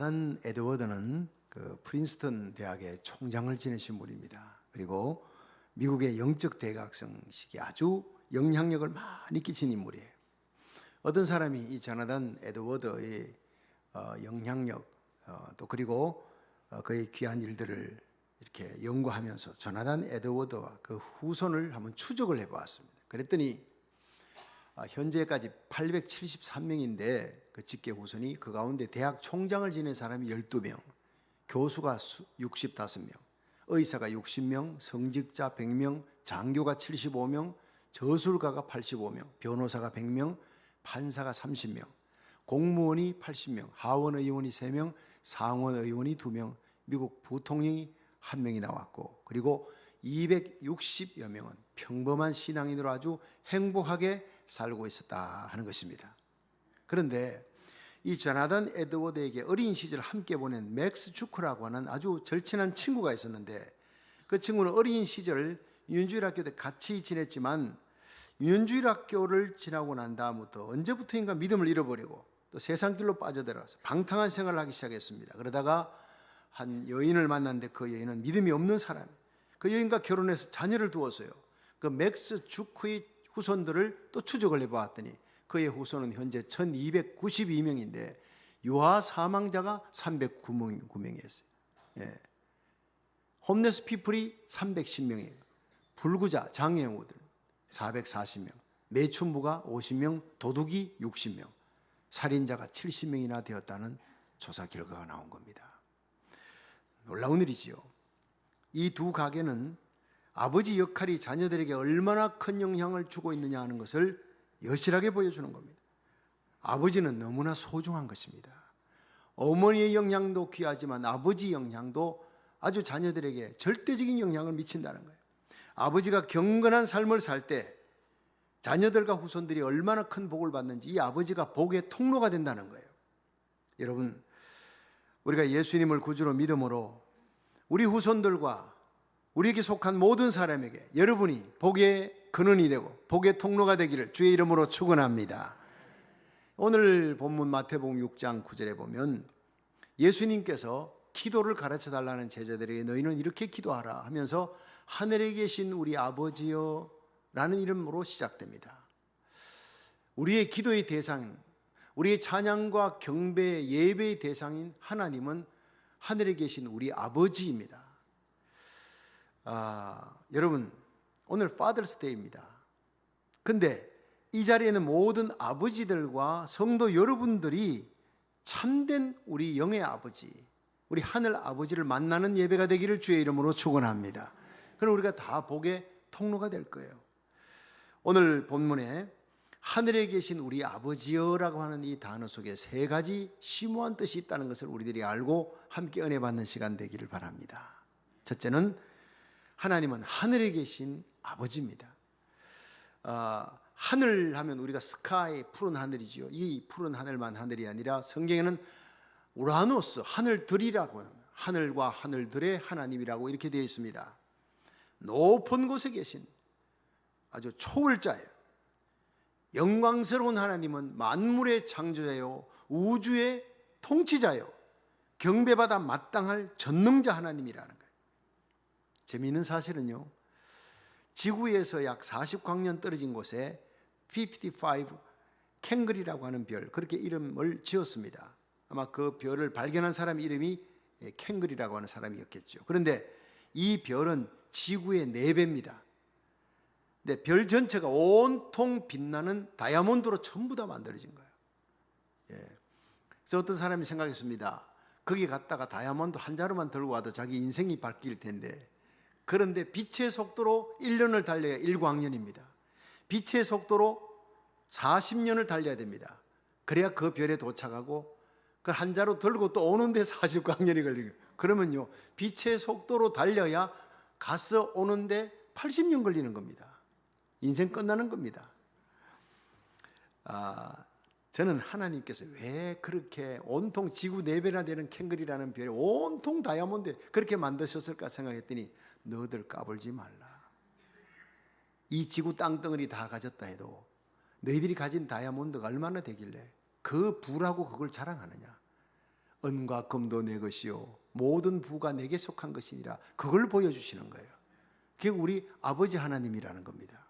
조나단 에드워드는 그 프린스턴 대학의 총장을 지내신 분입니다. 그리고 미국의 영적 대각성 시기에 아주 영향력을 많이 끼친 인물이에요. 어떤 사람이 이 조나단 에드워드의 영향력 또 그리고 그의 귀한 일들을 이렇게 연구하면서 조나단 에드워드와 그 후손을 한번 추적을 해보았습니다. 그랬더니 현재까지 873명인데 그 직계 후손이 그 가운데 대학 총장을 지낸 사람이 12명, 교수가 65명, 의사가 60명, 성직자 100명, 장교가 75명, 저술가가 85명, 변호사가 100명, 판사가 30명, 공무원이 80명, 하원 의원이 3명, 상원 의원이 2명, 미국 부통령이 1명이 나왔고, 그리고 260여 명은 평범한 신앙인으로 아주 행복하게 살고 있었다 하는 것입니다. 그런데 이 조나단 에드워드에게 어린 시절 함께 보낸 맥스 주크라고 하는 아주 절친한 친구가 있었는데, 그 친구는 어린 시절 유년주일학교 때 같이 지냈지만 유년주일학교를 지나고 난 다음부터 언제부터인가 믿음을 잃어버리고 또 세상길로 빠져들어서 방탕한 생활을 하기 시작했습니다. 그러다가 한 여인을 만났는데 그 여인은 믿음이 없는 사람, 그 여인과 결혼해서 자녀를 두었어요. 그 맥스 주크의 후손들을 또 추적을 해보았더니 그의 후손은 현재 1292명인데 유아 사망자가 309명이었어요. 예. 홈레스 피플이 310명이에요. 불구자, 장애우들 440명, 매춘부가 50명, 도둑이 60명, 살인자가 70명이나 되었다는 조사 결과가 나온 겁니다. 놀라운 일이지요. 이 두 가게는 아버지 역할이 자녀들에게 얼마나 큰 영향을 주고 있느냐 하는 것을 여실하게 보여주는 겁니다. 아버지는 너무나 소중한 것입니다. 어머니의 영향도 귀하지만 아버지 영향도 아주 자녀들에게 절대적인 영향을 미친다는 거예요. 아버지가 경건한 삶을 살 때 자녀들과 후손들이 얼마나 큰 복을 받는지 이 아버지가 복의 통로가 된다는 거예요. 여러분, 우리가 예수님을 구주로 믿음으로 우리 후손들과 우리에게 속한 모든 사람에게 여러분이 복의 근원이 되고 복의 통로가 되기를 주의 이름으로 축원합니다. 오늘 본문 마태복음 6장 9절에 보면 예수님께서 기도를 가르쳐 달라는 제자들에게 너희는 이렇게 기도하라 하면서 하늘에 계신 우리 아버지여 라는 이름으로 시작됩니다. 우리의 기도의 대상, 우리의 찬양과 경배, 예배의 대상인 하나님은 하늘에 계신 우리 아버지입니다. 여러분, 오늘 파더스 데이입니다. 근데 이 자리에는 모든 아버지들과 성도 여러분들이 참된 우리 영의 아버지, 우리 하늘 아버지를 만나는 예배가 되기를 주의 이름으로 축원합니다. 그럼 우리가 다 복의 통로가 될 거예요. 오늘 본문에 하늘에 계신 우리 아버지여라고 하는 이 단어 속에 세 가지 심오한 뜻이 있다는 것을 우리들이 알고 함께 은혜 받는 시간 되기를 바랍니다. 첫째는 하나님은 하늘에 계신 아버지입니다. 하늘 하면 우리가 스카이, 푸른 하늘이죠. 이 푸른 하늘만 하늘이 아니라 성경에는 우라노스, 하늘들이라고 합니다. 하늘과 하늘들의 하나님이라고 이렇게 되어 있습니다. 높은 곳에 계신 아주 초월자예요. 영광스러운 하나님은 만물의 창조자요, 우주의 통치자요, 경배받아 마땅할 전능자 하나님이라는 거예요. 재미있는 사실은요, 지구에서 약 40광년 떨어진 곳에 55 캥글이라고 하는 별, 그렇게 이름을 지었습니다. 아마 그 별을 발견한 사람 이름이 캥글이라고 하는 사람이었겠죠. 그런데 이 별은 지구의 4배입니다. 근데 별 전체가 온통 빛나는 다이아몬드로 전부 다 만들어진 거예요. 그래서 어떤 사람이 생각했습니다. 거기 갔다가 다이아몬드 한 자루만 들고 와도 자기 인생이 바뀔 텐데, 그런데 빛의 속도로 1년을 달려야 1광년입니다. 빛의 속도로 40년을 달려야 됩니다. 그래야 그 별에 도착하고 그 한 자루 들고 또 오는데 40광년이 걸리는 거예요. 그러면요, 빛의 속도로 달려야 가서 오는데 80년 걸리는 겁니다. 인생 끝나는 겁니다. 저는 하나님께서 왜 그렇게 온통 지구 4배나 되는 캥글이라는 별에 온통 다이아몬드 그렇게 만드셨을까 생각했더니 너희들 까불지 말라. 이 지구 땅덩어리 다 가졌다 해도 너희들이 가진 다이아몬드가 얼마나 되길래 그 부라고 그걸 자랑하느냐. 은과 금도 내 것이요 모든 부가 내게 속한 것이니라. 그걸 보여주시는 거예요. 그게 우리 아버지 하나님이라는 겁니다.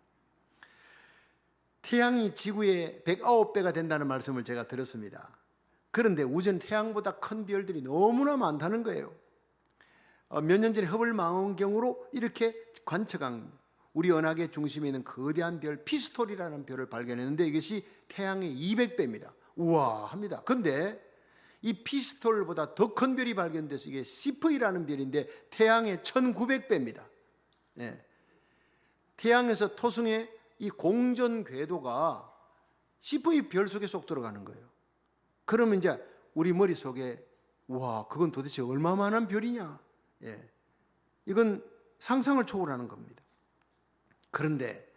태양이 지구의 109배가 된다는 말씀을 제가 들었습니다. 그런데 우주는 태양보다 큰 별들이 너무나 많다는 거예요. 몇 년 전에 허블 망원경으로 이렇게 관측한 우리 은하계 중심에 있는 거대한 별 피스톨이라는 별을 발견했는데 이것이 태양의 200배입니다. 우와 합니다. 그런데 이 피스톨보다 더 큰 별이 발견돼서 이게 시프이라는 별인데 태양의 1900배입니다. 예. 태양에서 토성의 이 공전 궤도가 시프이 별 속에 쏙 들어가는 거예요. 그러면 이제 우리 머릿속에 와 그건 도대체 얼마만한 별이냐. 예. 이건 상상을 초월하는 겁니다. 그런데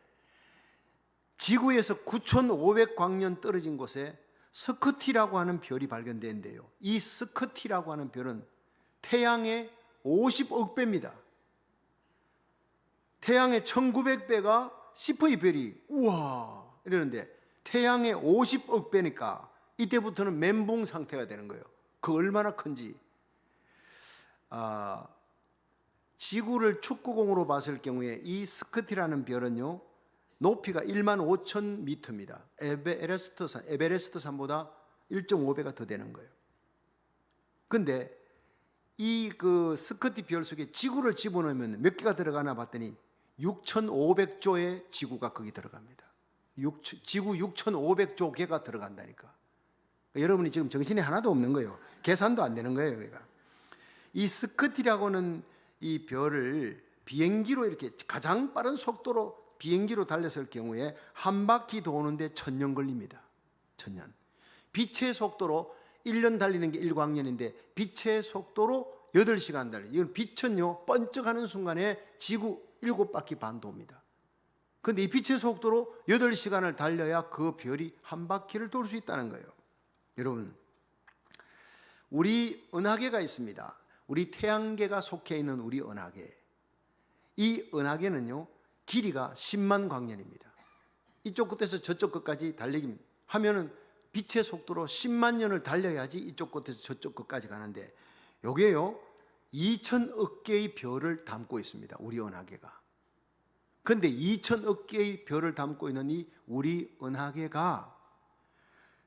지구에서 9500광년 떨어진 곳에 스커티라고 하는 별이 발견되는데요. 이 스커티라고 하는 별은 태양의 50억 배입니다. 태양의 1900배가 시프이 별이 우와 이러는데 태양의 50억 배니까 이때부터는 멘붕 상태가 되는 거예요. 그 얼마나 큰지. 지구를 축구공으로 봤을 경우에 이 스커티라는 별은요 높이가 15,000m입니다. 에베레스트 산보다 1.5배가 더 되는 거예요. 근데 이 그 스커티 별 속에 지구를 집어넣으면 몇 개가 들어가나 봤더니 6,500조의 지구가 거기 들어갑니다. 지구 6,500조 개가 들어간다니까. 여러분이 지금 정신이 하나도 없는 거예요. 계산도 안 되는 거예요. 그러니까 이 스커티라고는 이 별을 비행기로 이렇게 가장 빠른 속도로 비행기로 달렸을 경우에 한 바퀴 도는데 1000년 걸립니다. 1000년. 빛의 속도로 1년 달리는 게 1광년인데 빛의 속도로 8시간 달려요. 이건 빛은요 번쩍하는 순간에 지구 7바퀴 반 돕니다. 그런데 이 빛의 속도로 8시간을 달려야 그 별이 한 바퀴를 돌 수 있다는 거예요. 여러분, 우리 은하계가 있습니다. 우리 태양계가 속해 있는 우리 은하계. 이 은하계는요 길이가 10만 광년입니다. 이쪽 끝에서 저쪽 끝까지 달리기 하면은 빛의 속도로 10만 년을 달려야지 이쪽 끝에서 저쪽 끝까지 가는데 여기에요 2천억 개의 별을 담고 있습니다. 우리 은하계가. 그런데 2천억 개의 별을 담고 있는 이 우리 은하계가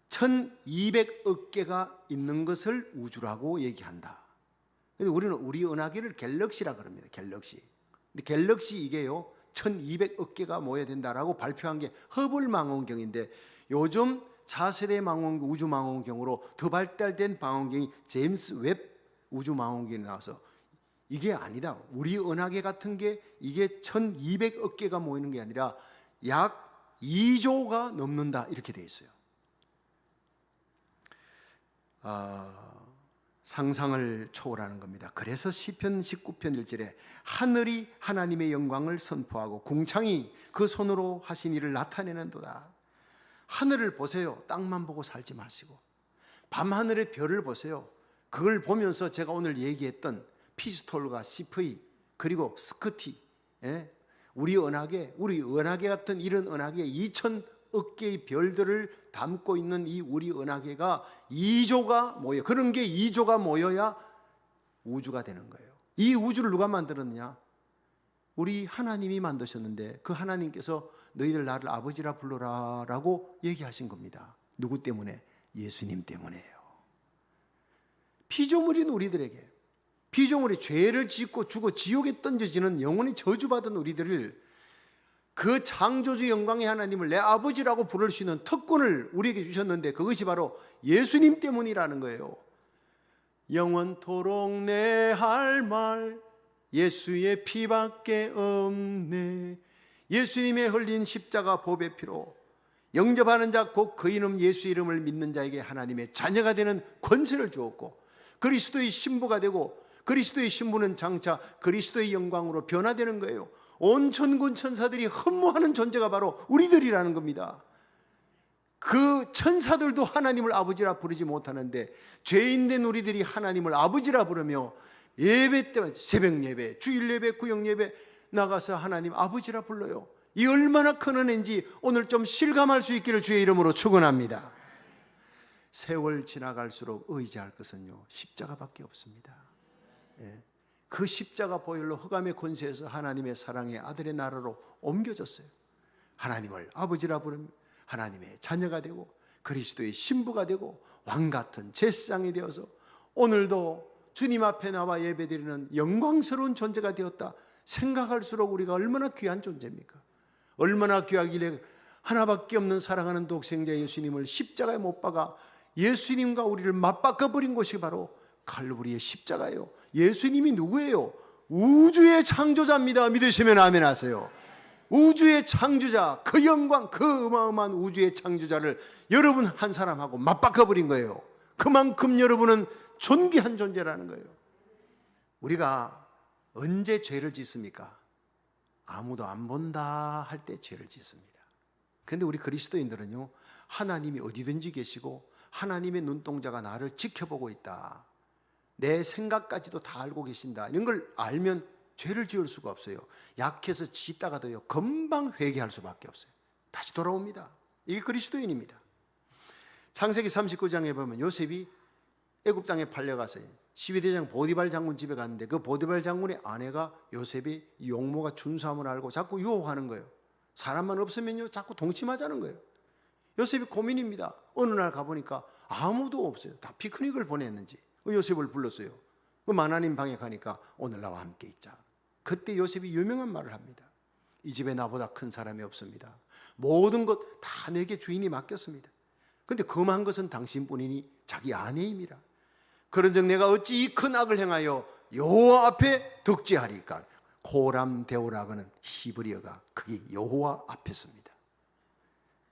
1200억 개가 있는 것을 우주라고 얘기한다. 그래서 우리는 우리 은하계를 갤럭시라 그럽니다. 갤럭시. 근데 갤럭시 이게요 1200억 개가 모여야 된다라고 발표한 게 허블 망원경인데 요즘 차세대 망원경, 우주 망원경으로 더 발달된 망원경이 제임스 웹 우주 망원경이 나와서 이게 아니다. 우리 은하계 같은 게 이게 1200억 개가 모이는 게 아니라 약 2조가 넘는다 이렇게 돼 있어요. 상상을 초월하는 겁니다. 그래서 시편 19편 1절에 하늘이 하나님의 영광을 선포하고 궁창이 그 손으로 하신 일을 나타내는도다. 하늘을 보세요. 땅만 보고 살지 마시고 밤하늘의 별을 보세요. 그걸 보면서 제가 오늘 얘기했던 피스톨과 시프이 그리고 스커티, 우리 은하계 같은 이런 은하계 2천억 개의 별들을 담고 있는 이 우리 은하계가 2조가 모여, 그런 게 2조가 모여야 우주가 되는 거예요. 이 우주를 누가 만들었느냐? 우리 하나님이 만드셨는데 그 하나님께서 너희들 나를 아버지라 불러라 라고 얘기하신 겁니다. 누구 때문에? 예수님 때문에요. 피조물인 우리들에게, 피조물이 죄를 짓고 죽어 지옥에 던져지는 영원히 저주받은 우리들을 그 창조주 영광의 하나님을 내 아버지라고 부를 수 있는 특권을 우리에게 주셨는데 그것이 바로 예수님 때문이라는 거예요. 영원토록 내 할 말 예수의 피밖에 없네. 예수님의 흘린 십자가 보배 피로 영접하는 자 곧 그 이름 예수 이름을 믿는 자에게 하나님의 자녀가 되는 권세를 주었고 그리스도의 신부가 되고 그리스도의 신부는 장차 그리스도의 영광으로 변화되는 거예요. 온 천군 천사들이 흠모하는 존재가 바로 우리들이라는 겁니다. 그 천사들도 하나님을 아버지라 부르지 못하는데 죄인된 우리들이 하나님을 아버지라 부르며 예배 때마다 새벽 예배, 주일 예배, 구역 예배 나가서 하나님 아버지라 불러요. 이 얼마나 큰 은혜인지 오늘 좀 실감할 수 있기를 주의 이름으로 축원합니다. 세월 지나갈수록 의지할 것은요, 십자가밖에 없습니다. 예. 그 십자가 보혈로 흑암의 권세에서 하나님의 사랑의 아들의 나라로 옮겨졌어요. 하나님을 아버지라 부르며 하나님의 자녀가 되고 그리스도의 신부가 되고 왕같은 제사장이 되어서 오늘도 주님 앞에 나와 예배드리는 영광스러운 존재가 되었다 생각할수록 우리가 얼마나 귀한 존재입니까? 얼마나 귀하길래 하나밖에 없는 사랑하는 독생자 예수님을 십자가에 못 박아 예수님과 우리를 맞바꿔버린 곳이 바로 칼부리의 십자가예요. 예수님이 누구예요? 우주의 창조자입니다. 믿으시면 아멘 하세요. 우주의 창조자, 그 영광, 그 어마어마한 우주의 창조자를 여러분 한 사람하고 맞바꿔버린 거예요. 그만큼 여러분은 존귀한 존재라는 거예요. 우리가 언제 죄를 짓습니까? 아무도 안 본다 할 때 죄를 짓습니다. 그런데 우리 그리스도인들은요, 하나님이 어디든지 계시고 하나님의 눈동자가 나를 지켜보고 있다, 내 생각까지도 다 알고 계신다, 이런 걸 알면 죄를 지을 수가 없어요. 약해서 짓다가도요, 금방 회개할 수밖에 없어요. 다시 돌아옵니다. 이게 그리스도인입니다. 창세기 39장에 보면 요셉이 애굽 땅에 팔려가서 12대장 보디발 장군 집에 갔는데 그 보디발 장군의 아내가 요셉이 용모가 준수함을 알고 자꾸 유혹하는 거예요. 사람만 없으면요, 자꾸 동침하자는 거예요. 요셉이 고민입니다. 어느 날 가보니까 아무도 없어요. 다 피크닉을 보냈는지 요셉을 불렀어요. 그 마나님 방에 가니까 오늘 나와 함께 있자. 그때 요셉이 유명한 말을 합니다. 이 집에 나보다 큰 사람이 없습니다. 모든 것 다 내게 주인이 맡겼습니다. 그런데 금한 것은 당신뿐이니 자기 아내임이라. 그런즉 내가 어찌 이 큰 악을 행하여 여호와 앞에 덕지하리까. 고람데오라고는 히브리어가 그게 여호와 앞에서입니다.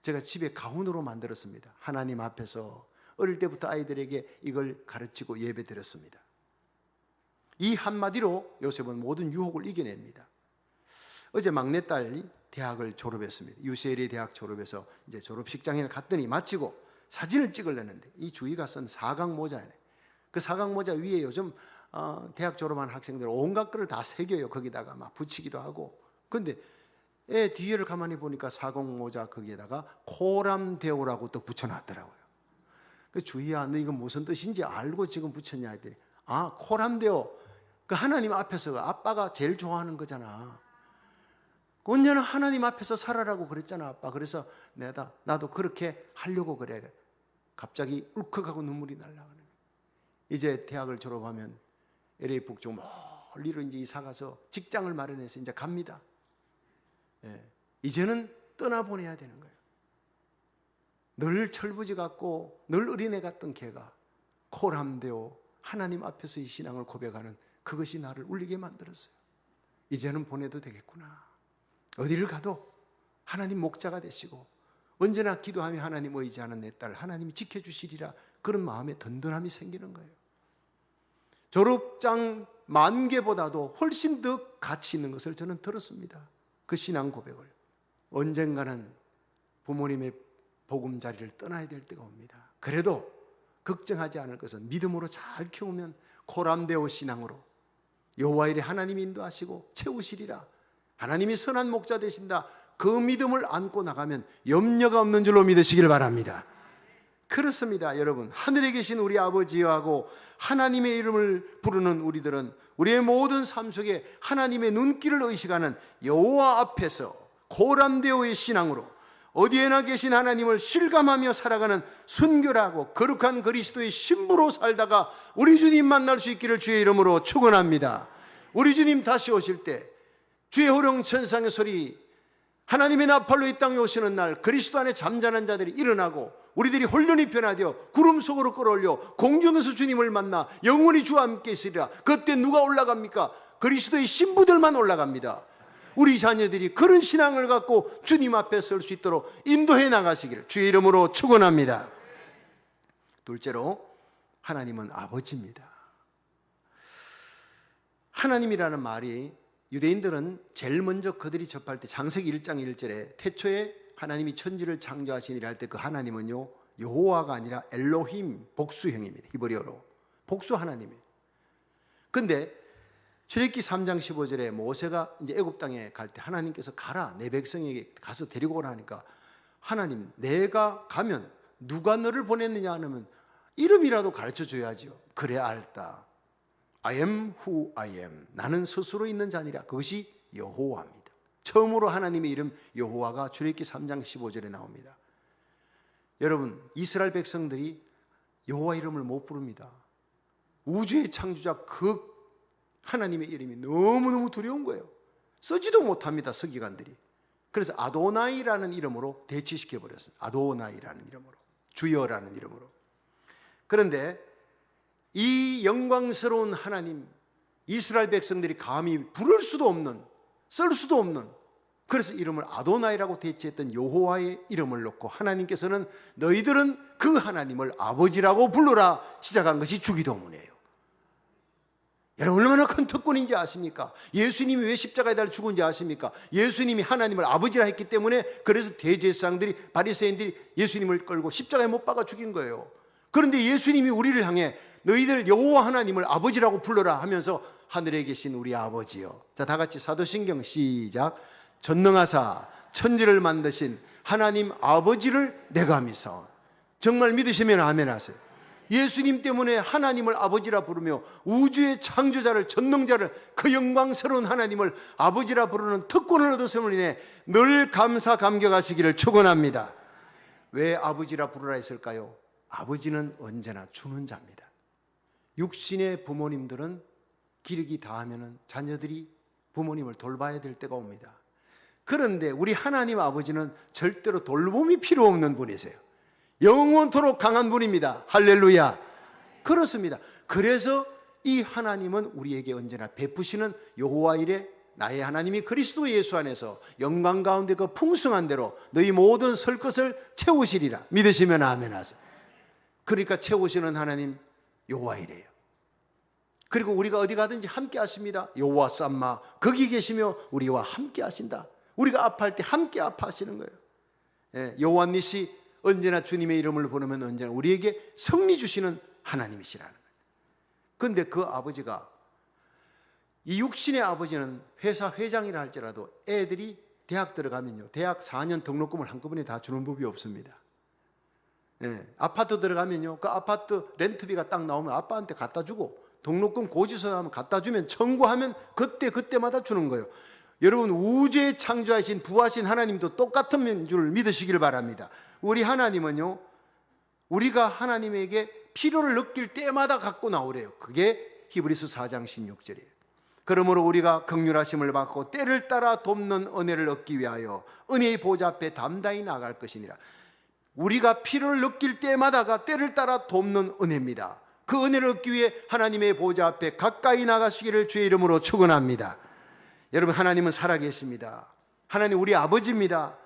제가 집에 가훈으로 만들었습니다. 하나님 앞에서 어릴 때부터 아이들에게 이걸 가르치고 예배 드렸습니다. 이 한마디로 요셉은 모든 유혹을 이겨냅니다. 어제 막내딸이 대학을 졸업했습니다. UCLA 대학 졸업해서 이제 졸업식장에 갔더니 마치고 사진을 찍으려는데 이 주희가 쓴 사각 모자네. 그 사각 모자 위에 요즘 대학 졸업한 학생들 온갖 거를 다 새겨요. 거기다가 막 붙이기도 하고. 근데 애 뒤에를 가만히 보니까 사각 모자 거기에다가 코람데오라고 또 붙여놨더라고요. 그 주희야, 너 이거 무슨 뜻인지 알고 지금 붙였냐 했더니, 아, 코람데오, 그 하나님 앞에서 아빠가 제일 좋아하는 거잖아. 언제나 하나님 앞에서 살아라고 그랬잖아, 아빠. 그래서 나도 그렇게 하려고 그래. 갑자기 울컥하고 눈물이 날라가는 거예요. 이제 대학을 졸업하면 LA 북쪽 멀리로 이제 이사 가서 직장을 마련해서 이제 갑니다. 예, 이제는 떠나보내야 되는 거예요. 늘 철부지 같고 늘 어린애 같던 걔가 코람데오, 하나님 앞에서 이 신앙을 고백하는 그것이 나를 울리게 만들었어요. 이제는 보내도 되겠구나. 어디를 가도 하나님 목자가 되시고 언제나 기도하며 하나님 의지하는 내 딸 하나님이 지켜주시리라, 그런 마음에 든든함이 생기는 거예요. 졸업장 10,000개보다도 훨씬 더 가치 있는 것을 저는 들었습니다. 그 신앙 고백을. 언젠가는 부모님의 보금자리를 떠나야 될 때가 옵니다. 그래도 걱정하지 않을 것은 믿음으로 잘 키우면 코람데오 신앙으로 여호와 일에 하나님이 인도하시고 채우시리라, 하나님이 선한 목자 되신다, 그 믿음을 안고 나가면 염려가 없는 줄로 믿으시길 바랍니다. 그렇습니다. 여러분, 하늘에 계신 우리 아버지하고 하나님의 이름을 부르는 우리들은 우리의 모든 삶 속에 하나님의 눈길을 의식하는 여호와 앞에서 고람데오의 신앙으로 어디에나 계신 하나님을 실감하며 살아가는 순결하고 거룩한 그리스도의 신부로 살다가 우리 주님 만날 수 있기를 주의 이름으로 축원합니다. 우리 주님 다시 오실 때 주의 호령 천상의 소리, 하나님의 나팔로 이 땅에 오시는 날 그리스도 안에 잠자는 자들이 일어나고 우리들이 혼련히 변화되어 구름 속으로 끌어올려 공중에서 주님을 만나 영원히 주와 함께 있으리라. 그때 누가 올라갑니까? 그리스도의 신부들만 올라갑니다. 우리 자녀들이 그런 신앙을 갖고 주님 앞에 설 수 있도록 인도해 나가시기를 주의 이름으로 축원합니다. 둘째로, 하나님은 아버지입니다. 하나님이라는 말이 유대인들은 제일 먼저 그들이 접할 때 창세기 1장 1절에 태초에 하나님이 천지를 창조하시니라 할 때 그 하나님은요, 여호와가 아니라 엘로힘, 복수형입니다. 히브리어로 복수 하나님이에요. 근데 출애굽기 3장 15절에 모세가 이제 애굽 땅에 갈 때 하나님께서 가라, 내 백성에게 가서 데리고 오라 하니까 하나님, 내가 가면 누가 너를 보냈느냐 하면 이름이라도 가르쳐 줘야죠. 그래 알다. I am who I am. 나는 스스로 있는 자니라. 그것이 여호와입니다. 처음으로 하나님의 이름 여호와가 출애굽기 3장 15절에 나옵니다. 여러분, 이스라엘 백성들이 여호와 이름을 못 부릅니다. 우주의 창조자 그 하나님의 이름이 너무너무 두려운 거예요. 쓰지도 못합니다, 서기관들이. 그래서 아도나이라는 이름으로 대치시켜 버렸습니다. 아도나이라는 이름으로, 주여라는 이름으로. 그런데 이 영광스러운 하나님, 이스라엘 백성들이 감히 부를 수도 없는, 쓸 수도 없는, 그래서 이름을 아도나이라고 대체했던 여호와의 이름을 놓고 하나님께서는 너희들은 그 하나님을 아버지라고 불러라 시작한 것이 주기도문이에요. 여러분, 얼마나 큰 특권인지 아십니까? 예수님이 왜 십자가에 달려 죽은지 아십니까? 예수님이 하나님을 아버지라 했기 때문에, 그래서 대제사장들이, 바리새인들이 예수님을 끌고 십자가에 못 박아 죽인 거예요. 그런데 예수님이 우리를 향해 너희들 여호와 하나님을 아버지라고 불러라 하면서 하늘에 계신 우리 아버지요. 자, 다 같이 사도신경 시작. 전능하사 천지를 만드신 하나님 아버지를 내가 믿사오니. 정말 믿으시면 아멘 하세요. 예수님 때문에 하나님을 아버지라 부르며 우주의 창조자를, 전능자를, 그 영광스러운 하나님을 아버지라 부르는 특권을 얻었음을 인해 늘 감사 감격하시기를 축원합니다. 왜 아버지라 부르라 했을까요? 아버지는 언제나 주는 자입니다. 육신의 부모님들은 기력이 다하면 자녀들이 부모님을 돌봐야 될 때가 옵니다. 그런데 우리 하나님 아버지는 절대로 돌봄이 필요 없는 분이세요. 영원토록 강한 분입니다. 할렐루야. 그렇습니다. 그래서 이 하나님은 우리에게 언제나 베푸시는 여호와 이레, 나의 하나님이 그리스도 예수 안에서 영광 가운데 그 풍성한 대로 너희 모든 설 것을 채우시리라. 믿으시면 아멘 하세요. 그러니까 채우시는 하나님 여호와 이레요. 그리고 우리가 어디 가든지 함께 하십니다. 여호와 쌈마 거기 계시며 우리와 함께 하신다. 우리가 아파할 때 함께 아파하시는 거예요. 여호와 니시, 언제나 주님의 이름을 부르면 언제나 우리에게 승리 주시는 하나님이시라는 거예요. 그런데 그 아버지가, 이 육신의 아버지는 회사 회장이라 할지라도 애들이 대학 들어가면요, 대학 4년 등록금을 한꺼번에 다 주는 법이 없습니다. 아파트 들어가면요, 그 아파트 렌트비가 딱 나오면 아빠한테 갖다 주고, 등록금 고지서 나오면 갖다 주면 청구하면 그때마다 주는 거예요. 여러분, 우주의 창조하신 부하신 하나님도 똑같은 줄 믿으시길 바랍니다. 우리 하나님은요, 우리가 하나님에게 필요를 느낄 때마다 갖고 나오래요. 그게 히브리서 4장 16절이에요. 그러므로 우리가 긍휼하심을 받고 때를 따라 돕는 은혜를 얻기 위하여 은혜의 보좌 앞에 담대히 나갈 것이니라. 우리가 필요를 느낄 때마다가 때를 따라 돕는 은혜입니다. 그 은혜를 얻기 위해 하나님의 보좌 앞에 가까이 나가시기를 주의 이름으로 축원합니다. 여러분, 하나님은 살아계십니다. 하나님 우리 아버지입니다.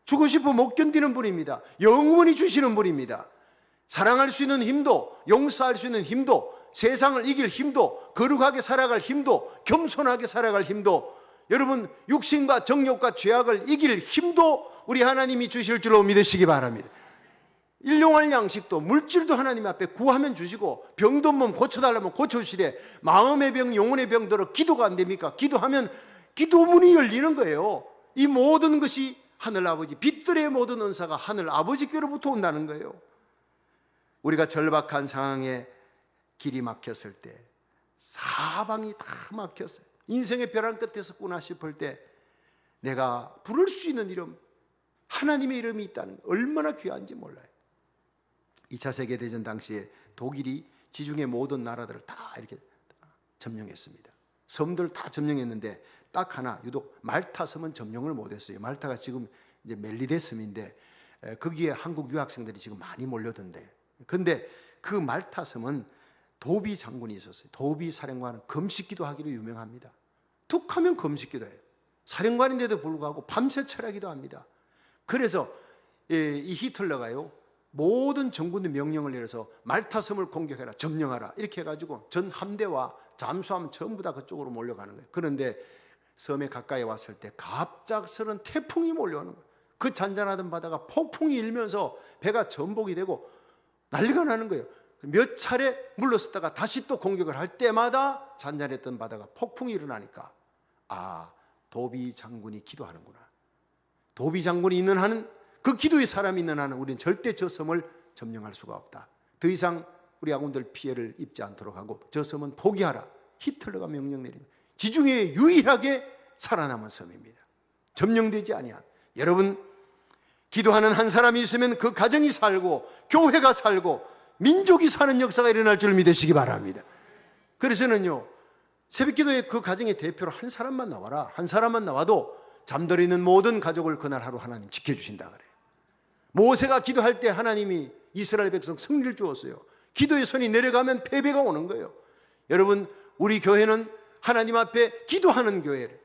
주고 싶어 못 견디는 분입니다. 영원히 주시는 분입니다. 사랑할 수 있는 힘도, 용서할 수 있는 힘도, 세상을 이길 힘도, 거룩하게 살아갈 힘도, 겸손하게 살아갈 힘도, 여러분 육신과 정욕과 죄악을 이길 힘도 우리 하나님이 주실 줄로 믿으시기 바랍니다. 일용할 양식도, 물질도 하나님 앞에 구하면 주시고, 병도 없으면 고쳐달라면 고쳐주시되, 마음의 병, 영혼의 병들어 기도가 안 됩니까? 기도하면 기도문이 열리는 거예요. 이 모든 것이 하늘아버지, 빛들의 모든 은사가 하늘아버지께로부터 온다는 거예요. 우리가 절박한 상황에 길이 막혔을 때, 사방이 다 막혔어요. 인생의 벼랑 끝에서구나 싶을 때 내가 부를 수 있는 이름, 하나님의 이름이 있다는 거 얼마나 귀한지 몰라요. 2차 세계대전 당시에 독일이 지중해 모든 나라들을 다 이렇게 점령했습니다. 섬들을 다 점령했는데 딱 하나, 유독 말타 섬은 점령을 못했어요. 말타가 지금 이제 멜리데 섬인데 거기에 한국 유학생들이 지금 많이 몰려든대. 근데 그 말타 섬은 도비 장군이 있었어요. 도비 사령관은 금식기도 하기로 유명합니다. 툭 하면 금식기도 해요. 사령관인데도 불구하고 밤새 철하기도 합니다. 그래서 이 히틀러가요, 모든 정군의 명령을 내려서 말타 섬을 공격해라, 점령하라 이렇게 해가지고 전 함대와 잠수함 전부 다 그쪽으로 몰려가는 거예요. 그런데 섬에 가까이 왔을 때 갑작스런 태풍이 몰려오는 거예요. 그 잔잔하던 바다가 폭풍이 일면서 배가 전복이 되고 난리가 나는 거예요. 몇 차례 물러섰다가 다시 또 공격을 할 때마다 잔잔했던 바다가 폭풍이 일어나니까, 아, 도비 장군이 기도하는구나. 도비 장군이 있는 한은, 그 기도의 사람이 있는 한은 우리는 절대 저 섬을 점령할 수가 없다. 더 이상 우리 아군들 피해를 입지 않도록 하고 저 섬은 포기하라. 히틀러가 명령 내린 거예요. 지중해에 유일하게 살아남은 섬입니다. 점령되지 아니한. 여러분, 기도하는 한 사람이 있으면 그 가정이 살고 교회가 살고 민족이 사는 역사가 일어날 줄 믿으시기 바랍니다. 그래서는요, 새벽기도에 그 가정의 대표로 한 사람만 나와라. 한 사람만 나와도 잠들어 있는 모든 가족을 그날 하루 하나님 지켜주신다 그래요. 모세가 기도할 때 하나님이 이스라엘 백성 승리를 주었어요. 기도의 손이 내려가면 패배가 오는 거예요. 여러분, 우리 교회는 하나님 앞에 기도하는 교회래.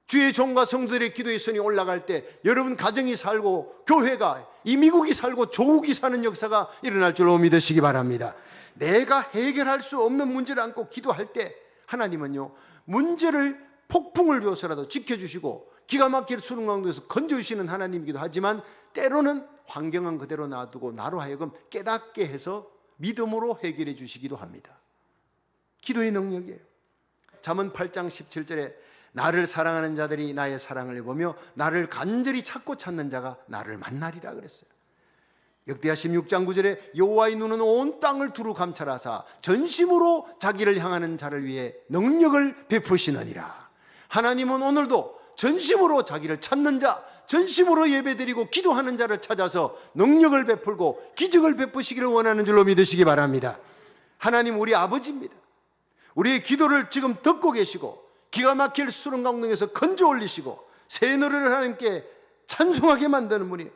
주의 종과 성도들의 기도의 손이 올라갈 때 여러분 가정이 살고 교회가, 이 미국이 살고 조국이 사는 역사가 일어날 줄로 믿으시기 바랍니다. 내가 해결할 수 없는 문제를 안고 기도할 때 하나님은요, 문제를 폭풍을 주어서라도 지켜주시고 기가 막힐 수능 강도에서 건져주시는 하나님이기도 하지만 때로는 환경은 그대로 놔두고 나로 하여금 깨닫게 해서 믿음으로 해결해 주시기도 합니다. 기도의 능력이에요. 잠언 8장 17절에 나를 사랑하는 자들이 나의 사랑을 보며 나를 간절히 찾고 찾는 자가 나를 만나리라 그랬어요. 역대하 16장 9절에 여호와의 눈은 온 땅을 두루 감찰하사 전심으로 자기를 향하는 자를 위해 능력을 베푸시느니라. 하나님은 오늘도 전심으로 자기를 찾는 자, 전심으로 예배드리고 기도하는 자를 찾아서 능력을 베풀고 기적을 베푸시기를 원하는 줄로 믿으시기 바랍니다. 하나님 우리 아버지입니다. 우리의 기도를 지금 듣고 계시고 기가 막힐 수능 강등에서 건져 올리시고 새 노래를 하나님께 찬송하게 만드는 분이에요.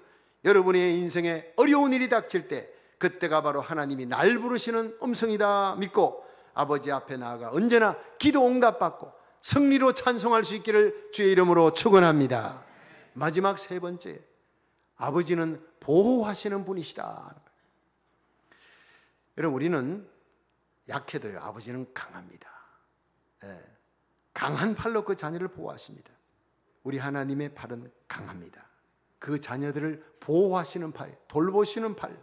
여러분의 인생에 어려운 일이 닥칠 때 그때가 바로 하나님이 날 부르시는 음성이다 믿고 아버지 앞에 나아가 언제나 기도 응답받고 승리로 찬송할 수 있기를 주의 이름으로 축원합니다. 마지막 세 번째, 아버지는 보호하시는 분이시다. 여러분, 우리는 약해도요, 아버지는 강합니다. 강한 팔로 그 자녀를 보호하십니다. 우리 하나님의 팔은 강합니다. 그 자녀들을 보호하시는 팔, 돌보시는 팔.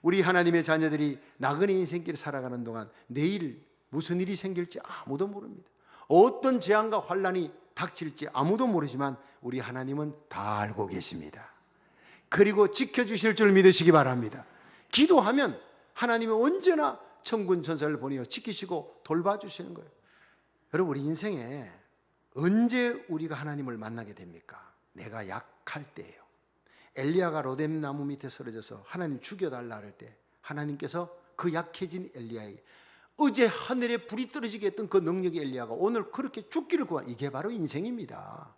우리 하나님의 자녀들이 나그네 인생길 살아가는 동안 내일 무슨 일이 생길지 아무도 모릅니다. 어떤 재앙과 환난이 닥칠지 아무도 모르지만 우리 하나님은 다 알고 계십니다. 그리고 지켜주실 줄 믿으시기 바랍니다. 기도하면 하나님은 언제나 천군 천사를 보내어 지키시고 돌봐주시는 거예요. 여러분, 우리 인생에 언제 우리가 하나님을 만나게 됩니까? 내가 약할 때예요. 엘리야가 로뎀 나무 밑에 쓰러져서 하나님 죽여달라 할 때 하나님께서 그 약해진 엘리야에게 어제 하늘에 불이 떨어지게 했던 그 능력의 엘리야가 오늘 그렇게 죽기를 구한, 이게 바로 인생입니다.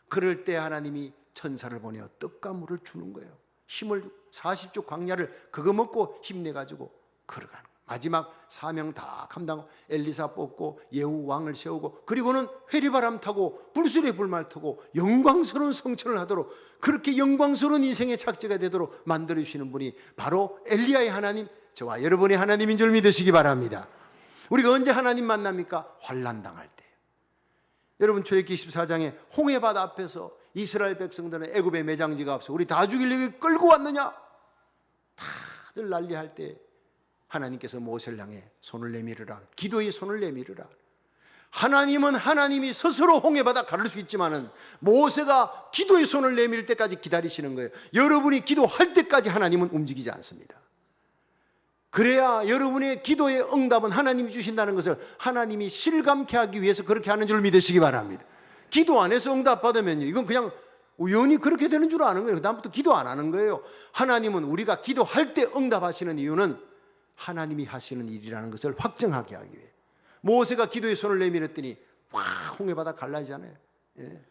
그럴 때 하나님이 천사를 보내어 떡과 물을 주는 거예요. 힘을 40주 광야를 그거 먹고 힘내가지고 걸어가는 거예요. 마지막 사명 다 감당하고 엘리사 뽑고 예후 왕을 세우고 그리고는 회리바람 타고 불수레 불말 타고 영광스러운 성천을 하도록, 그렇게 영광스러운 인생의 착지가 되도록 만들어주시는 분이 바로 엘리야의 하나님, 저와 여러분의 하나님인 줄 믿으시기 바랍니다. 우리가 언제 하나님 만납니까? 환난 당할 때. 여러분, 출애굽기 14장에 홍해바다 앞에서 이스라엘 백성들은 애굽의 매장지가 없어 우리 다 죽이려고 끌고 왔느냐? 다들 난리할 때 하나님께서 모세를 향해 손을 내밀으라, 기도의 손을 내밀으라. 하나님은 하나님이 스스로 홍해바다 가를 수 있지만은 모세가 기도의 손을 내밀 때까지 기다리시는 거예요. 여러분이 기도할 때까지 하나님은 움직이지 않습니다. 그래야 여러분의 기도의 응답은 하나님이 주신다는 것을 하나님이 실감케 하기 위해서 그렇게 하는 줄 믿으시기 바랍니다. 기도 안 해서 응답 받으면요, 이건 그냥 우연히 그렇게 되는 줄 아는 거예요. 그다음부터 기도 안 하는 거예요. 하나님은 우리가 기도할 때 응답하시는 이유는 하나님이 하시는 일이라는 것을 확정하게 하기 위해. 모세가 기도의 손을 내밀었더니 홍해바다 갈라지잖아요. 예.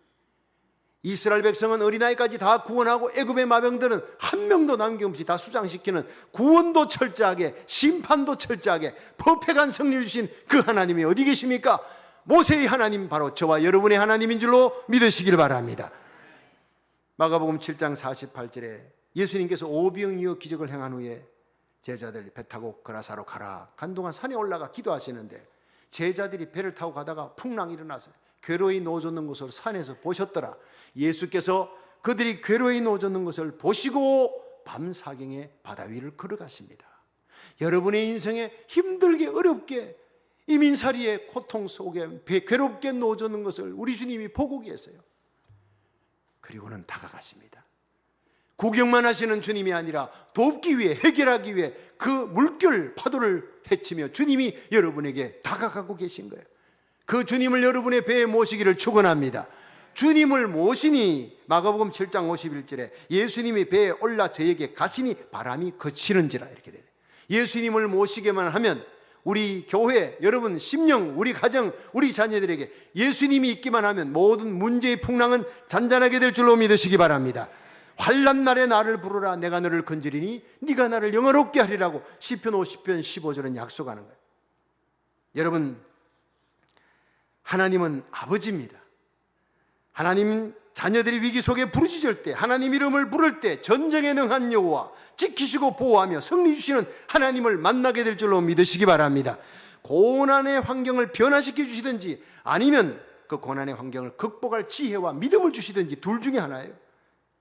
이스라엘 백성은 어린아이까지 다 구원하고 애굽의 마병들은 한 명도 남김없이 다 수장시키는 구원도 철저하게, 심판도 철저하게 퍼펙트한 승리를 주신 그 하나님이 어디 계십니까? 모세의 하나님, 바로 저와 여러분의 하나님인 줄로 믿으시길 바랍니다. 마가복음 7장 48절에 예수님께서 오병이어 기적을 행한 후에 제자들이 배 타고 그라사로 가라, 간 동안 산에 올라가 기도하시는데 제자들이 배를 타고 가다가 풍랑이 일어나서 괴로이 놓아졌는 것을 산에서 보셨더라. 예수께서 그들이 괴로이 놓아졌는 것을 보시고 밤사경에 바다 위를 걸어가십니다. 여러분의 인생에 힘들게 어렵게 이민살이의 고통 속에 괴롭게 놓아졌는 것을 우리 주님이 보고 계세요. 그리고는 다가가십니다. 구경만 하시는 주님이 아니라 돕기 위해, 해결하기 위해 그 물결 파도를 헤치며 주님이 여러분에게 다가가고 계신 거예요. 그 주님을 여러분의 배에 모시기를 축원합니다. 주님을 모시니 마가복음 7장 51절에 예수님이 배에 올라 저에게 가시니 바람이 그치는지라 이렇게 돼요. 예수님을 모시게만 하면 우리 교회, 여러분 심령, 우리 가정, 우리 자녀들에게 예수님이 있기만 하면 모든 문제의 풍랑은 잔잔하게 될 줄로 믿으시기 바랍니다. 환난 날에 나를 부르라 내가 너를 건지리니 네가 나를 영화롭게 하리라고 시편 50편 15절은 약속하는 거예요. 여러분, 하나님은 아버지입니다. 하나님 자녀들이 위기 속에 부르짖을 때, 하나님 이름을 부를 때 전쟁에 능한 여호와, 지키시고 보호하며 승리 주시는 하나님을 만나게 될 줄로 믿으시기 바랍니다. 고난의 환경을 변화시켜 주시든지 아니면 그 고난의 환경을 극복할 지혜와 믿음을 주시든지 둘 중에 하나예요.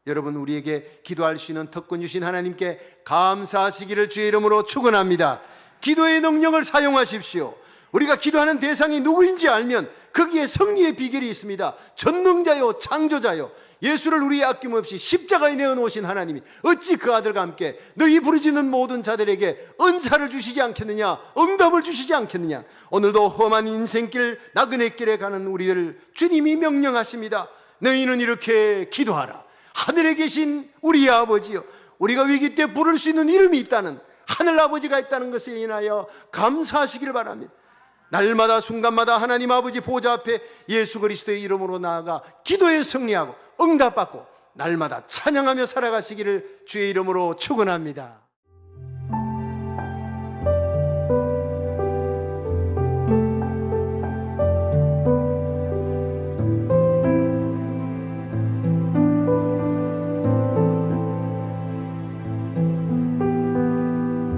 여러분, 우리에게 기도할 수 있는 특권 주신 하나님께 감사하시기를 주의 이름으로 축원합니다. 기도의 능력을 사용하십시오. 우리가 기도하는 대상이 누구인지 알면 거기에 승리의 비결이 있습니다. 전능자요 창조자요 예수를 우리의 아낌없이 십자가에 내어놓으신 하나님이 어찌 그 아들과 함께 너희 부르짖는 모든 자들에게 은사를 주시지 않겠느냐, 응답을 주시지 않겠느냐. 오늘도 험한 인생길 나그네 길에 가는 우리들 주님이 명령하십니다. 너희는 이렇게 기도하라. 하늘에 계신 우리의 아버지요, 우리가 위기 때 부를 수 있는 이름이 있다는 하늘 아버지가 있다는 것에 인하여 감사하시기를 바랍니다. 날마다 순간마다 하나님 아버지 보좌 앞에 예수 그리스도의 이름으로 나아가 기도에 승리하고 응답받고 날마다 찬양하며 살아가시기를 주의 이름으로 축원합니다.